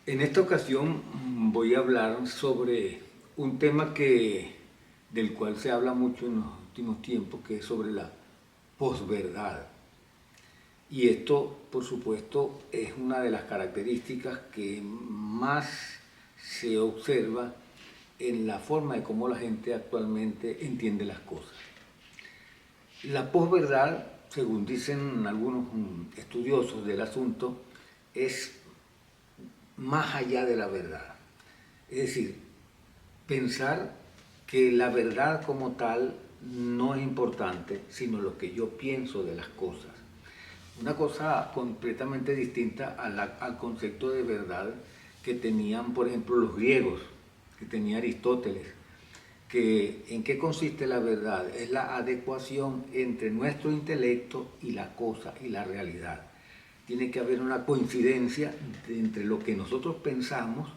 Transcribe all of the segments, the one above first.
En esta ocasión voy a hablar sobre un tema del cual se habla mucho en los últimos tiempos, que es sobre la posverdad. Y esto, por supuesto, es una de las características que más se observa en la forma de cómo la gente actualmente entiende las cosas. La posverdad, según dicen algunos estudiosos del asunto, es más allá de la verdad. Es decir, pensar que la verdad como tal no es importante, sino lo que yo pienso de las cosas. Una cosa completamente distinta al concepto de verdad que tenían, por ejemplo, los griegos, que tenía Aristóteles, que en qué consiste la verdad, es la adecuación entre nuestro intelecto y la cosa y la realidad. Tiene que haber una coincidencia entre lo que nosotros pensamos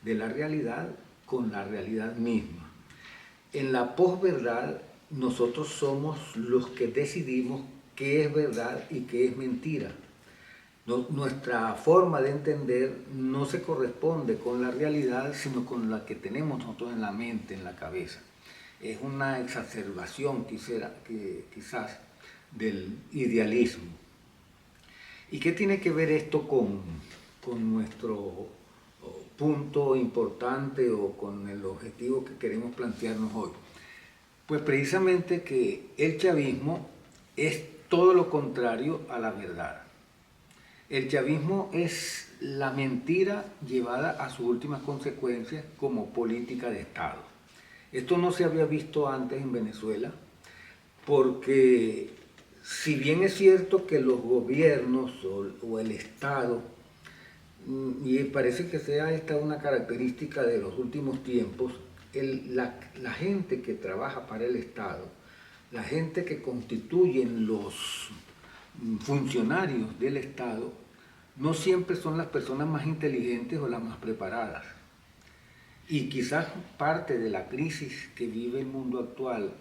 de la realidad con la realidad misma. En la posverdad, nosotros somos los que decidimos qué es verdad y qué es mentira. Nuestra forma de entender no se corresponde con la realidad, sino con la que tenemos nosotros en la mente, en la cabeza. Es una exacerbación quizás del idealismo. ¿Y qué tiene que ver esto con nuestro punto importante o con el objetivo que queremos plantearnos hoy? Pues precisamente que el chavismo es todo lo contrario a la verdad. El chavismo es la mentira llevada a sus últimas consecuencias como política de Estado. Esto no se había visto antes en Venezuela porque si bien es cierto que los gobiernos o el Estado, y parece que sea esta una característica de los últimos tiempos, la gente que trabaja para el Estado, la gente que constituyen los funcionarios del Estado, no siempre son las personas más inteligentes o las más preparadas. Y quizás parte de la crisis que vive el mundo actual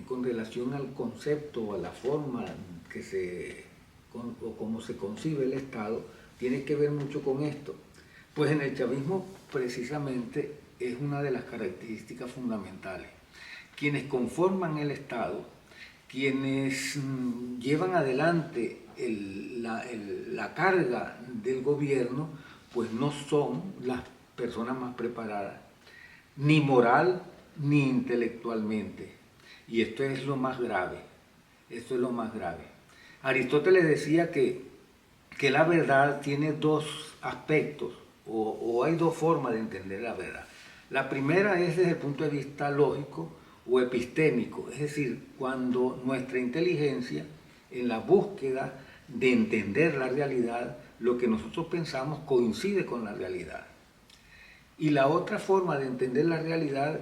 con relación al concepto o a la forma o cómo se concibe el Estado, tiene que ver mucho con esto. Pues en el chavismo precisamente es una de las características fundamentales. Quienes conforman el Estado, quienes llevan adelante la carga del gobierno, pues no son las personas más preparadas, ni moral ni intelectualmente. Y esto es lo más grave, esto es lo más grave. Aristóteles decía que la verdad tiene dos aspectos, o hay dos formas de entender la verdad. La primera es desde el punto de vista lógico o epistémico, es decir, cuando nuestra inteligencia, en la búsqueda de entender la realidad, lo que nosotros pensamos coincide con la realidad. Y la otra forma de entender la realidad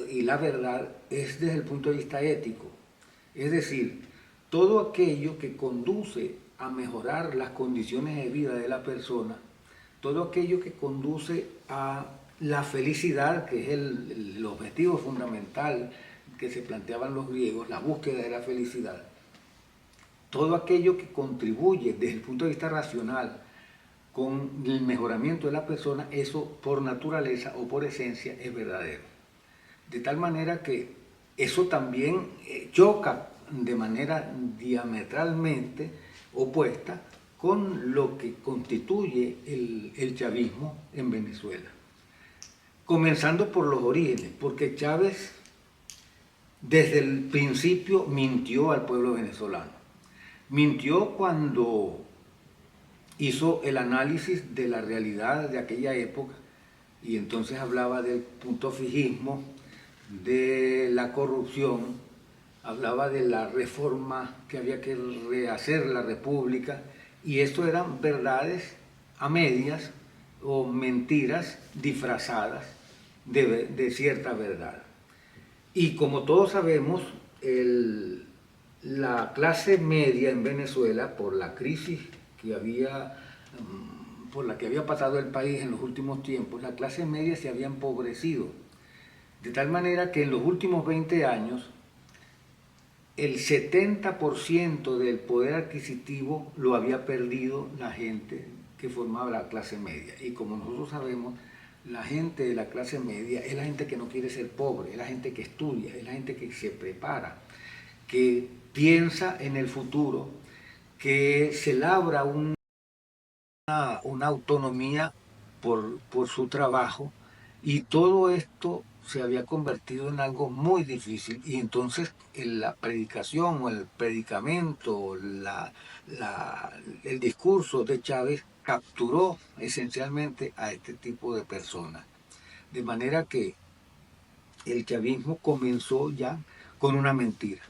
y la verdad es desde el punto de vista ético. Es decir, todo aquello que conduce a mejorar las condiciones de vida de la persona, todo aquello que conduce a la felicidad, que es el objetivo fundamental que se planteaban los griegos, la búsqueda de la felicidad, todo aquello que contribuye desde el punto de vista racional con el mejoramiento de la persona, eso por naturaleza o por esencia es verdadero. De tal manera que eso también choca de manera diametralmente opuesta con lo que constituye el chavismo en Venezuela. Comenzando por los orígenes, porque Chávez desde el principio mintió al pueblo venezolano. Mintió cuando hizo el análisis de la realidad de aquella época y entonces hablaba del punto fijismo, de la corrupción, hablaba de la reforma que había que rehacer la república, y esto eran verdades a medias o mentiras disfrazadas de cierta verdad. Y como todos sabemos, la clase media en Venezuela, por la crisis por la que había pasado el país en los últimos tiempos, la clase media se había empobrecido. De tal manera que en los últimos 20 años, el 70% del poder adquisitivo lo había perdido la gente que formaba la clase media. Y como nosotros sabemos, la gente de la clase media es la gente que no quiere ser pobre, es la gente que estudia, es la gente que se prepara, que piensa en el futuro, que se labra una autonomía por su trabajo, y todo esto se había convertido en algo muy difícil, y entonces la predicación o el predicamento, el discurso de Chávez capturó esencialmente a este tipo de personas. De manera que el chavismo comenzó ya con una mentira.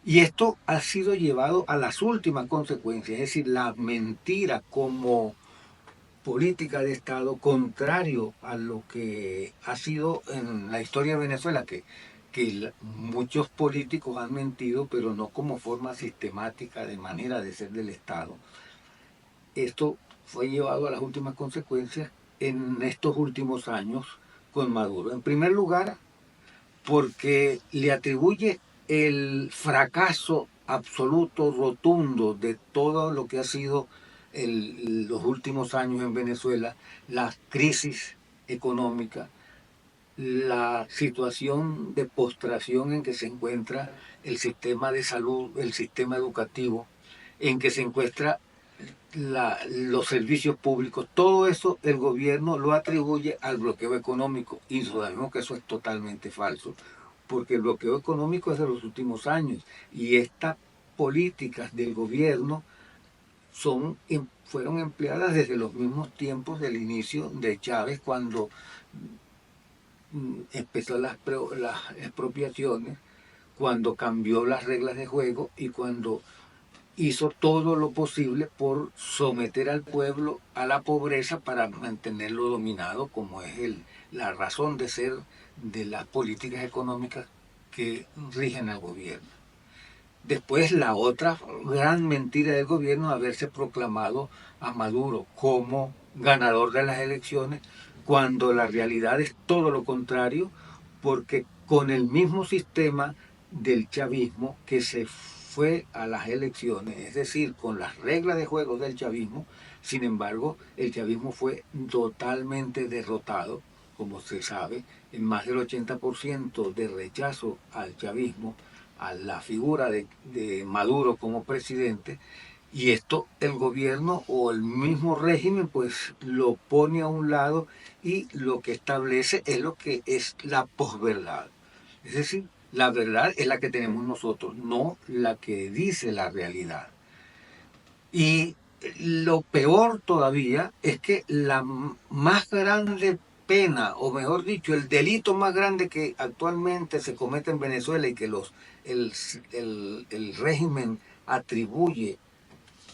Y esto ha sido llevado a las últimas consecuencias, es decir, la mentira como política de Estado contrario a lo que ha sido en la historia de Venezuela, que muchos políticos han mentido, pero no como forma sistemática de manera de ser del Estado. Esto fue llevado a las últimas consecuencias en estos últimos años con Maduro. En primer lugar, porque le atribuye el fracaso absoluto, rotundo de todo lo que ha sido los últimos años en Venezuela, la crisis económica, la situación de postración en que se encuentra el sistema de salud, el sistema educativo, en que se encuentra los servicios públicos. Todo eso el gobierno lo atribuye al bloqueo económico, y sabemos que eso es totalmente falso, porque el bloqueo económico es de los últimos años, y estas políticas del gobierno fueron empleadas desde los mismos tiempos del inicio de Chávez, cuando empezó las expropiaciones, cuando cambió las reglas de juego y cuando hizo todo lo posible por someter al pueblo a la pobreza para mantenerlo dominado, como es la razón de ser de las políticas económicas que rigen al gobierno. Después, la otra gran mentira del gobierno es haberse proclamado a Maduro como ganador de las elecciones, cuando la realidad es todo lo contrario, porque con el mismo sistema del chavismo que se fue a las elecciones, es decir, con las reglas de juego del chavismo, sin embargo, el chavismo fue totalmente derrotado, como se sabe, en más del 80% de rechazo al chavismo, a la figura de Maduro como presidente, y esto el gobierno o el mismo régimen pues lo pone a un lado, y lo que establece es lo que es la posverdad. Es decir, la verdad es la que tenemos nosotros, no la que dice la realidad. Y lo peor todavía es que la más grande pena, o mejor dicho, el delito más grande que actualmente se comete en Venezuela y que el régimen atribuye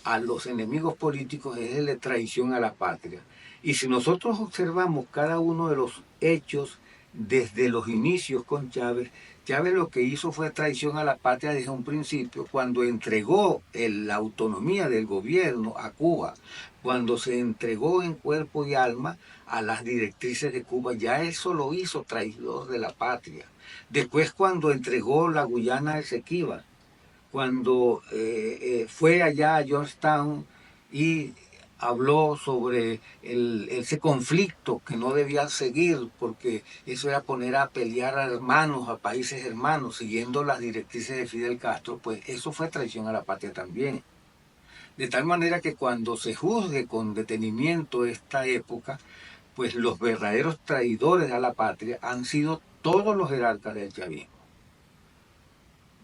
a los enemigos políticos, es el de traición a la patria. Y si nosotros observamos cada uno de los hechos desde los inicios con Chávez, Chávez lo que hizo fue traición a la patria desde un principio, cuando entregó la autonomía del gobierno a Cuba, cuando se entregó en cuerpo y alma a las directrices de Cuba, ya eso lo hizo traidor de la patria. Después, cuando entregó la Guyana Esequiba, cuando fue allá a Georgetown y habló sobre ese conflicto que no debía seguir, porque eso era poner a pelear a hermanos, a países hermanos, siguiendo las directrices de Fidel Castro, pues eso fue traición a la patria también. De tal manera que cuando se juzgue con detenimiento esta época, pues los verdaderos traidores a la patria han sido todos los jerarcas del chavismo.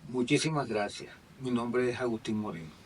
Muchísimas gracias. Mi nombre es Agustín Moreno.